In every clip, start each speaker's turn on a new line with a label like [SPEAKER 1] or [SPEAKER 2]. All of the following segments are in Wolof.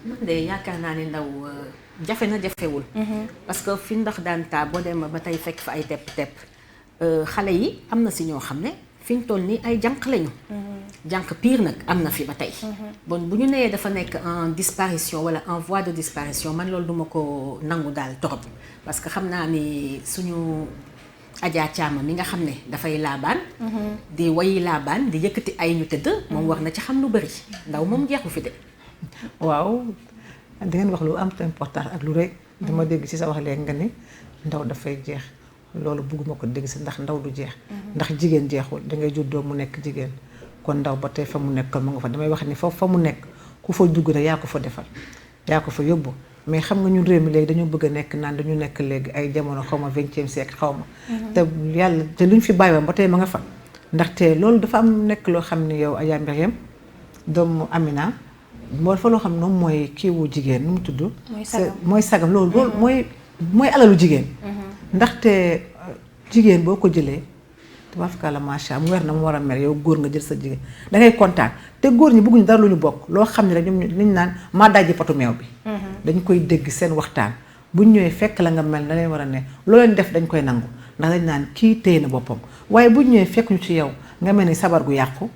[SPEAKER 1] man de yaakaar naa ne ndaw jafe na jafewul. parce que fi ndox daan taa boo demee ba tey fekk fa ay tepp-tepp xale yi am na si ñoo xam ne fi ñu toll nii ay jànq lañu. jànq pire nag am na fi ba tey. bon bu ñu nee dafa nekk en disparition wala en voie de disparition man loolu duma ko nangu daal torop parce que xam naa ni suñu Adja Thiam mi nga xam ne dafay laabaan. di wayi laabaan di yëkkati ay ñu tëdd. moom war na ci xam lu bari ndaw moom jeexu fi de.
[SPEAKER 2] waaw da ngeen wax lu am importance ak lu rëy. dama dégg ci sa wax léegi nga ni ndaw dafay jeex loolu bugguma ko dégg si ndax ndaw du jeex. ndax jigéen jeexul dangay juddoo mu nekk jigéen kon ndaw ba tey fa mu nekk mu nga fa damay wax ni foofu fa mu nekk ku fa dugg rek yaa ko fa defal yaa ko fa yóbbu. mais xam nga ñun réew mi léegi dañoo bëgg a nekk naan dañu nekk léegi ay jamono xaw ma 20e siècle xaw ma. te yàlla te luñ fi bàyyi woon ba tey ma nga fa. ndaxte loolu dafa am nekk loo xam ni yow Adja Mariam doomu Amina moo dafa loo xam ne moom mooy kiiwu jigéen nu mu tudd. mooy sagam loolu mooy alalu jigéen. ndaxte jigéen boo ko jëlee tabaarkalla macha allah mu weer na mu war a mel yow góor nga jël sa jigéen da ngay kontaan te góor ñi bëgguñu dara lu ñu bokk loo xam ne rek ñoom ñu naan maa dajji potu meew bi. dañ koy dégg seen waxtaan buñ ñëwee fekk la nga mel na leen war a ne loo leen def dañ koy nangu ndax dañ naan kii téye na boppam waaye buñ ñëwee fekk ñu ci yow nga mel ni sabar gu yàqu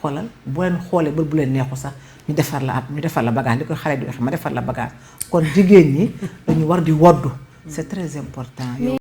[SPEAKER 2] xoolal bu leen xoolee ba bu leen neexu sax ñu defar la bagage di ko xale di wax ma defar la bagage kon jigéen ñi dañu war di woddu c'est très important.